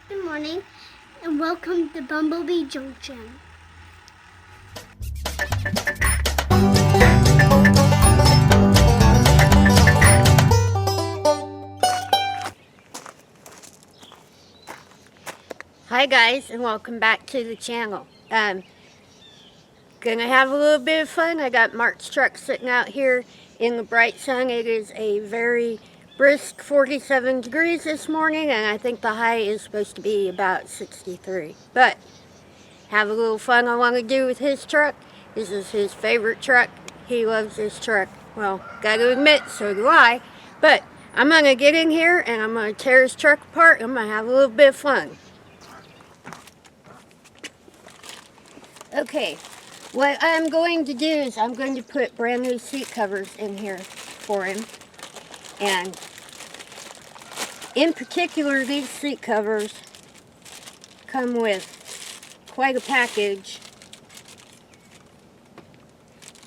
Good morning and welcome to Bumblebee Junction. Hi guys, and welcome back to the channel. Gonna have a little bit of fun. I got Mark's truck sitting out here in the bright sun. It is a very brisk 47 degrees this morning, and I think the high is supposed to be about 63. But have a little fun I want to do with his truck. This is his favorite truck. He loves this truck. Well, gotta admit, so do I. But I'm gonna get in here and I'm gonna tear his truck apart. I'm gonna have a little bit of fun. Okay, what I'm going to do is I'm going to put brand new seat covers in here for him. And in particular, these seat covers come with quite a package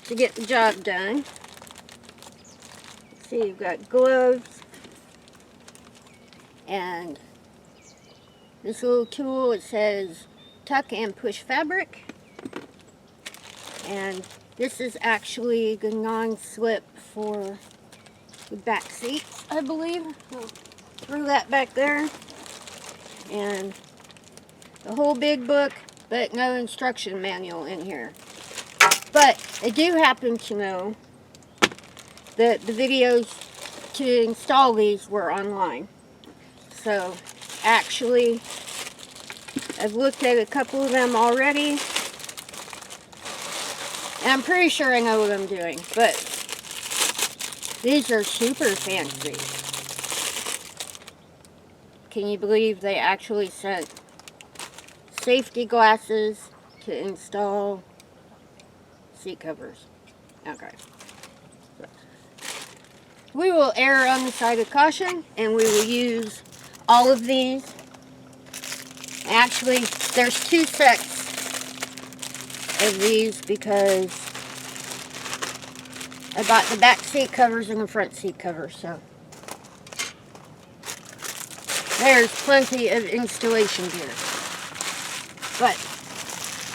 to get the job done. See, you've got gloves and this little tool. It says tuck and push fabric. And this is actually the non-slip for the back seats, I believe. I'll throw that back there. And the whole big book, but no instruction manual in here. But I do happen to know that the videos to install these were online. So actually, I've looked at a couple of them already. And I'm pretty sure I know what I'm doing, but these are super fancy. Can you believe they actually sent safety glasses to install seat covers? Okay. We will err on the side of caution, and we will use all of these. Actually, there's two sets of these because I bought the back seat covers and the front seat covers, so there's plenty of installation gear. But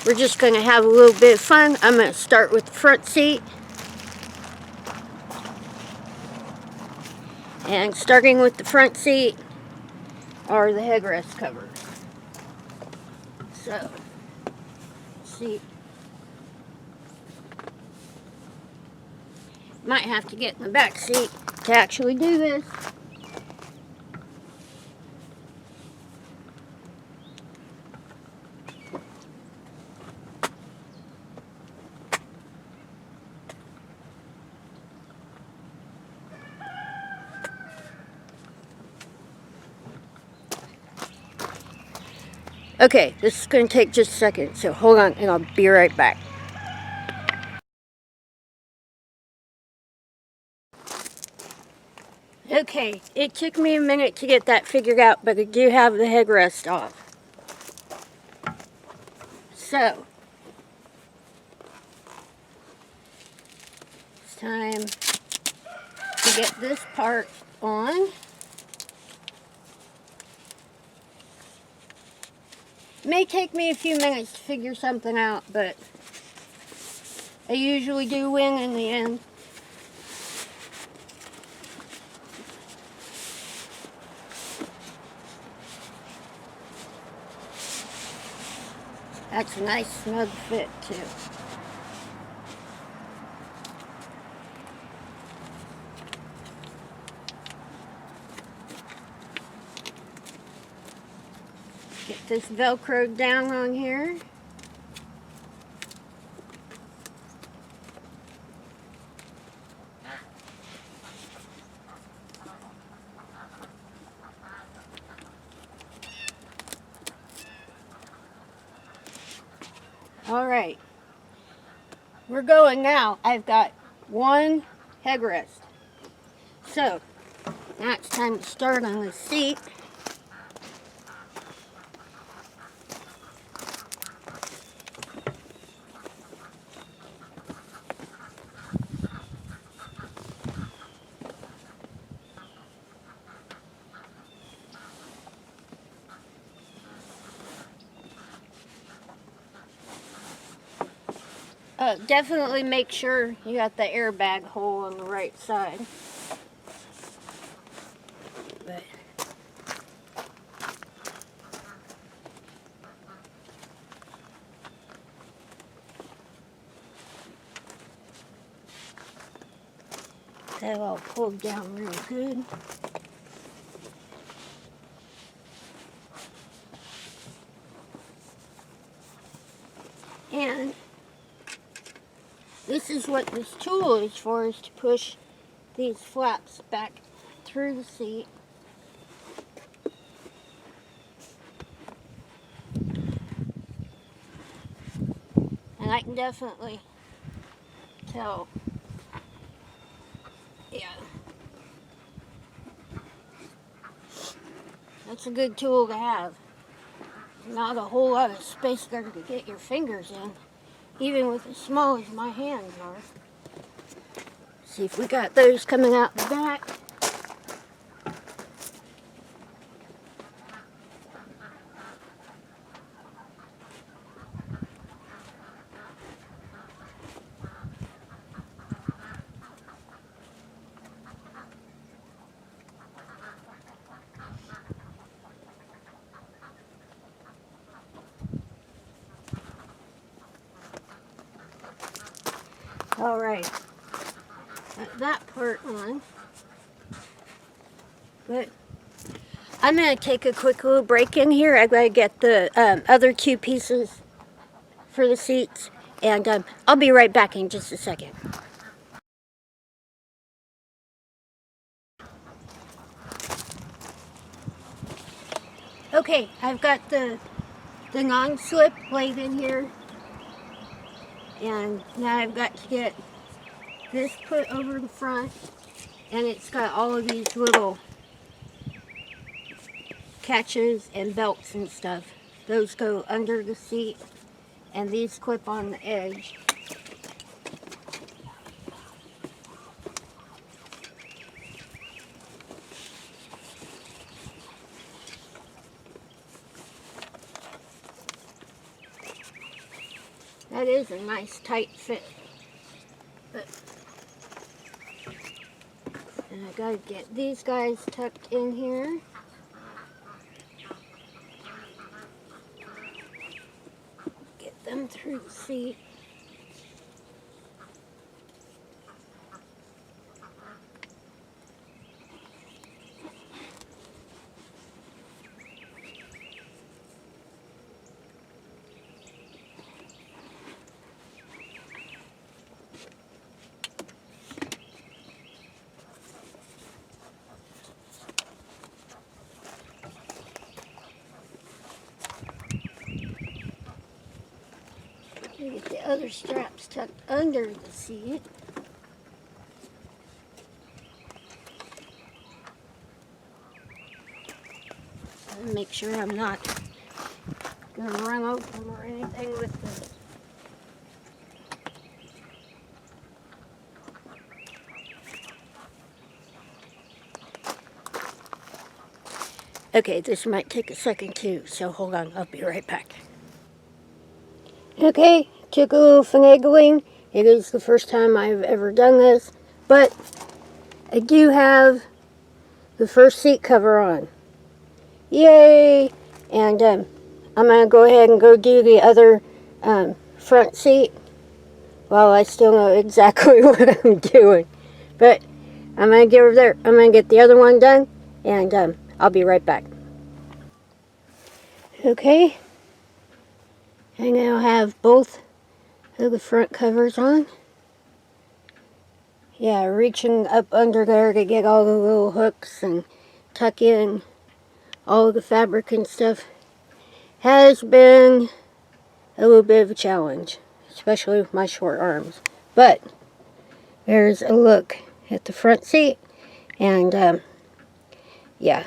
we're just going to have a little bit of fun. I'm going to start with the front seat. And starting with the front seat are the headrest covers. So, see. Might have to get in the back seat to actually do this. Okay, this is going to take just a second, so hold on and I'll be right back. Okay, it took me a minute to get that figured out, but I do have the headrest off. So, it's time to get this part on. It may take me a few minutes to figure something out, but I usually do win in the end. That's a nice snug fit too. Get this Velcro down on here. All right, we're going now. I've got one headrest. So, now it's time to start on the seat. definitely make sure you got the airbag hole on the right side. But that all pulled down real good. And this is what this tool is for, is to push these flaps back through the seat. And I can definitely tell, yeah, that's a good tool to have. Not a whole lot of space there to get your fingers in, even with as small as my hands are. See if we got those coming out the back. All right, got that part on. But I'm gonna take a quick little break in here. I gotta get the other two pieces for the seats, and I'll be right back in just a second. Okay, I've got the non-slip laid in here, and now I've got to get this put over the front, and it's got all of these little catches and belts and stuff. Those go under the seat, and these clip on the edge. That is a nice tight fit. But, and I gotta get these guys tucked in here. Get them through the seat. Get the other straps tucked under the seat. And make sure I'm not going to run over them or anything with this. Okay, this might take a second too, so hold on, I'll be right back. Okay, took a little finagling. It is the first time I've ever done this, but I do have the first seat cover on. Yay! And I'm going to go ahead and go do the other front seat while I still know exactly what I'm doing. But I'm going to get over there. I'm going to get the other one done, and I'll be right back. Okay. I now have both of the front covers on. Yeah, reaching up under there to get all the little hooks and tuck in all of the fabric and stuff has been a little bit of a challenge, especially with my short arms. But there's a look at the front seat, and yeah,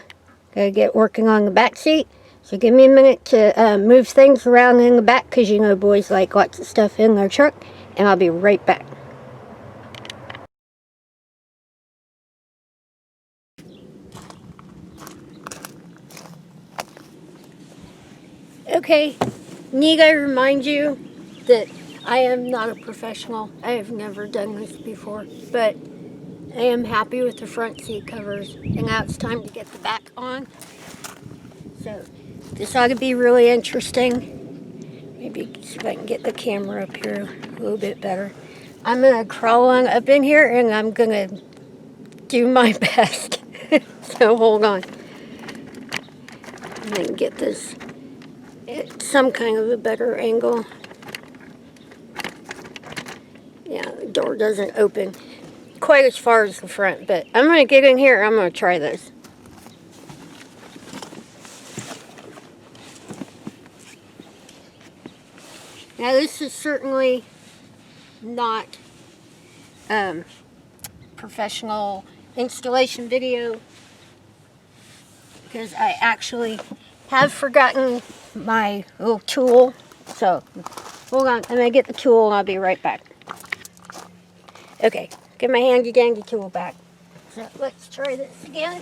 gotta get working on the back seat. So give me a minute to move things around in the back, because you know boys like lots of stuff in their truck, and I'll be right back. Okay, need I remind you that I am not a professional. I have never done this before, but I am happy with the front seat covers. And now it's time to get the back on. So this ought to be really interesting. Maybe see if I can get the camera up here a little bit better. I'm gonna crawl on up in here and I'm gonna do my best. So hold on. And then get this at some kind of a better angle. Yeah, the door doesn't open quite as far as the front, but I'm gonna get in here and I'm gonna try this. Now this is certainly not professional installation video because I actually have forgotten my little tool. So hold on, I'm gonna get the tool and I'll be right back. Okay, get my handy dandy tool back. So let's try this again.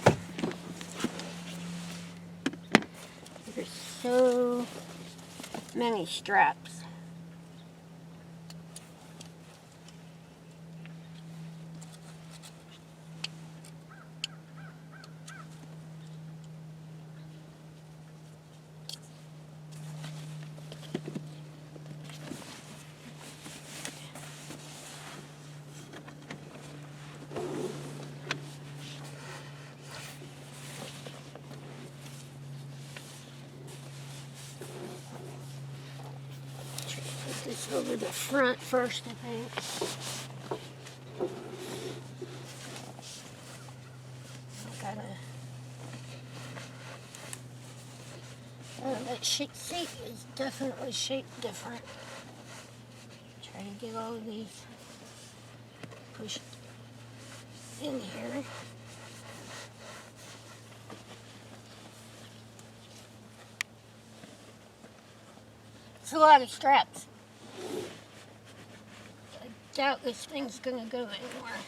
There's so many straps. Put this over the front first, I think. That seat is definitely shaped different. Try to get all of these pushed in here. It's a lot of straps. I doubt this thing's gonna go anywhere.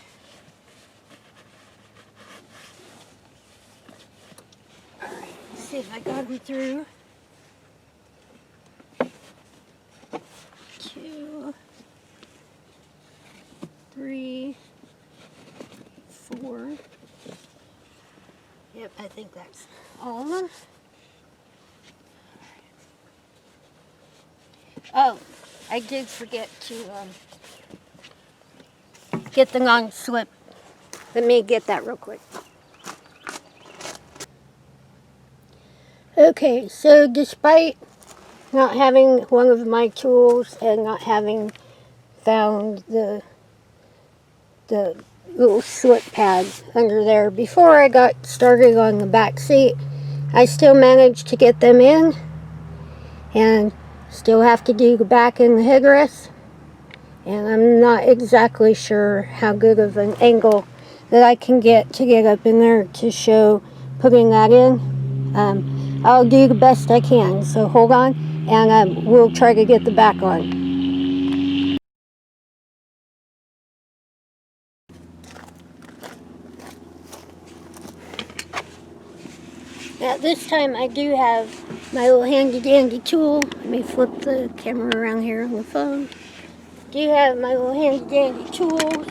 Alright, let's see if I got them through. 2, 3, 4. Yep, I think that's all of them. Oh, I did forget to get the non-slip. Let me get that real quick. Okay, so despite not having one of my tools and not having found the little slip pad under there before I got started on the back seat, I still managed to get them in and still have to do the back and the headrest. And I'm not exactly sure how good of an angle that I can get to get up in there to show putting that in. I'll do the best I can, so hold on, and we'll try to get the back on. Now this time I do have my little handy dandy tool. Let me flip the camera around here on the phone. Do have my little handy dandy tools.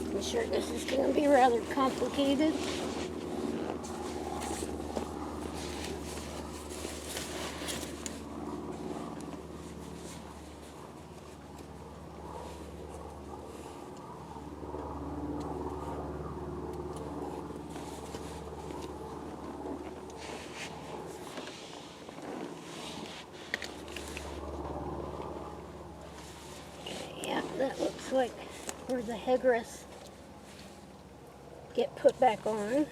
I'm sure this is going to be rather complicated. Yeah, that looks like where the headrests get put back on.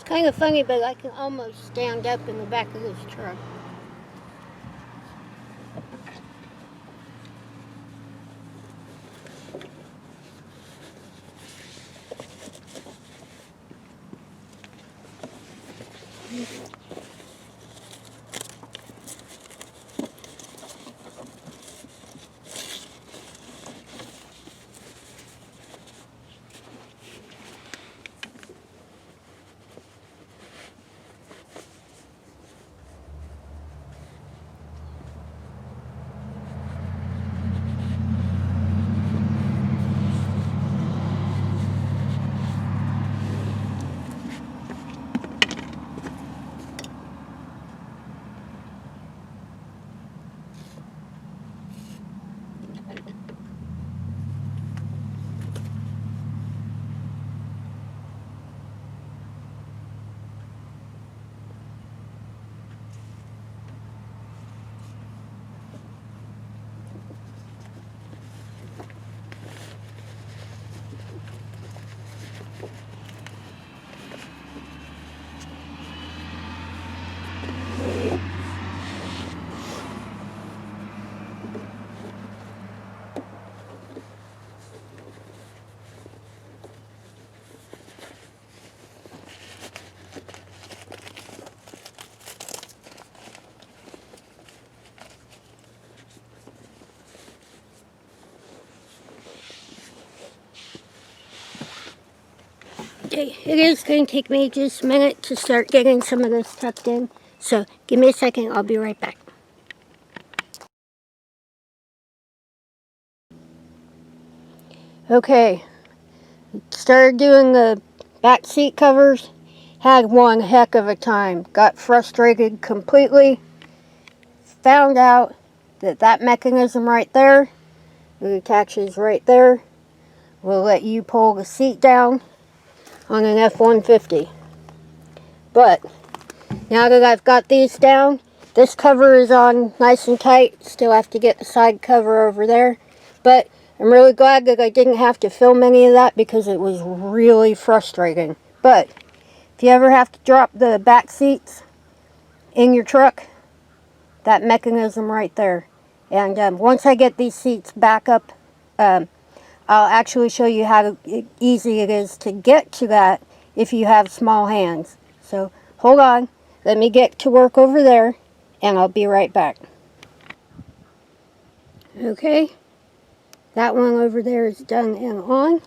kind of funny, but I can almost stand up in the back of this truck. Okay, it is going to take me just a minute to start getting some of this tucked in. So give me a second, I'll be right back. Okay, started doing the back seat covers. Had one heck of a time. Got frustrated completely. Found out that that mechanism right there, it attaches right there, will let you pull the seat down on an F-150. But now that I've got these down, this cover is on nice and tight. Still have to get the side cover over there. But I'm really glad that I didn't have to film any of that because it was really frustrating. But if you ever have to drop the back seats in your truck, that mechanism right there. And once I get these seats back up, I'll actually show you how easy it is to get to that if you have small hands. So hold on, let me get to work over there and I'll be right back. Okay, that one over there is done and on.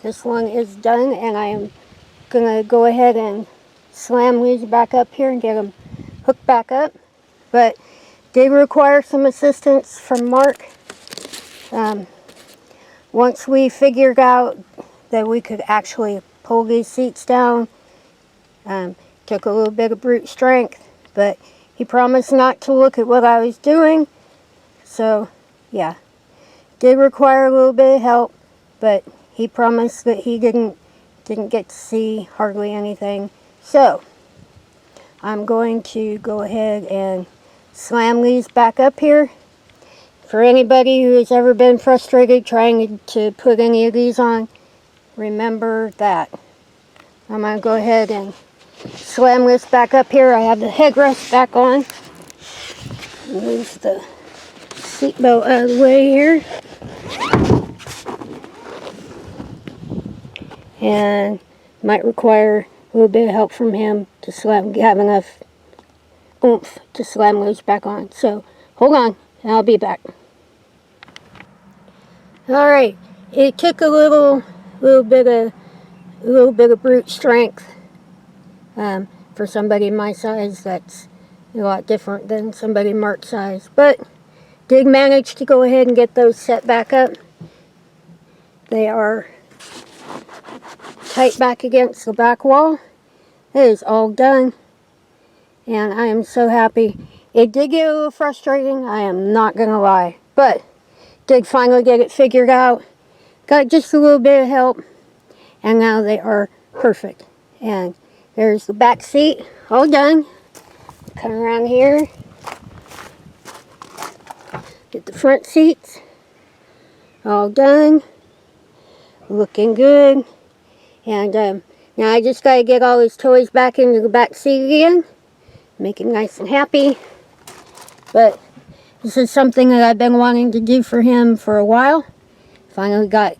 This one is done, and I am gonna go ahead and slam these back up here and get them hooked back up. But they require some assistance from Mark. Once we figured out that we could actually pull these seats down, took a little bit of brute strength, but he promised not to look at what I was doing. So yeah, did require a little bit of help, but he promised that he didn't get to see hardly anything. So I'm going to go ahead and slam these back up here. For anybody who has ever been frustrated trying to put any of these on, remember that. I'm going to go ahead and slam this back up here. I have the headrest back on. Move the seatbelt out of the way here. And might require a little bit of help from him to have enough oomph to slam those back on. So hold on, and I'll be back. All right, it took a little bit of brute strength. For somebody my size, that's a lot different than somebody Mark's size. But did manage to go ahead and get those set back up. They are tight back against the back wall. It is all done, and I am so happy. It did get a little frustrating, I am not gonna lie, but did finally get it figured out. Got just a little bit of help, and now they are perfect. And there's the back seat, all done. Come around here, get the front seats, all done, looking good. And Now I just got to get all his toys back into the back seat again. Make him nice and happy. But this is something that I've been wanting to do for him for a while. Finally got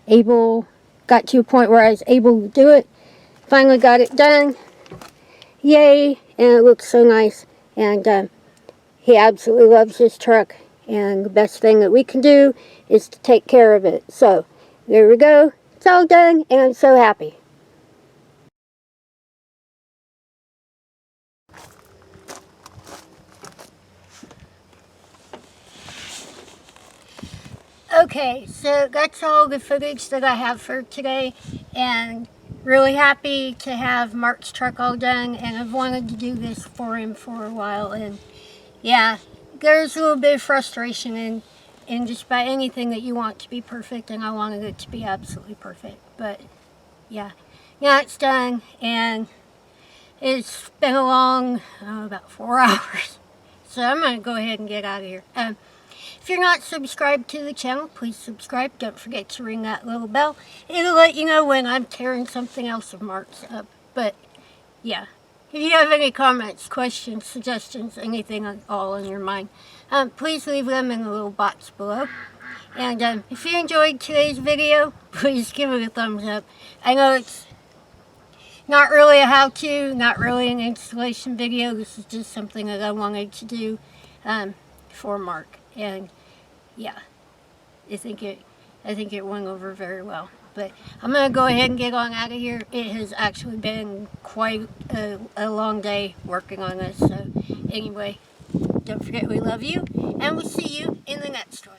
to a point where I was able to do it. Finally got it done. Yay! And it looks so nice. And he absolutely loves this truck. And the best thing that we can do is to take care of it. So, there we go. It's all done, and I'm so happy. Okay, so that's all the footage that I have for today, and really happy to have Mark's truck all done, and I've wanted to do this for him for a while, and yeah, there's a little bit of frustration in just about anything that you want to be perfect, and I wanted it to be absolutely perfect, but yeah, now it's done, and it's been a long, about 4 hours, so I'm going to go ahead and get out of here. If you're not subscribed to the channel, please subscribe. Don't forget to ring that little bell. It'll let you know when I'm tearing something else of Mark's up. But, yeah. If you have any comments, questions, suggestions, anything at all in your mind, please leave them in the little box below. And if you enjoyed today's video, please give it a thumbs up. I know it's not really a how-to, not really an installation video. This is just something that I wanted to do for Mark. And yeah, I think it went over very well. But I'm gonna go ahead and get on out of here. It has actually been quite a long day working on this. So anyway, don't forget we love you, and we'll see you in the next one.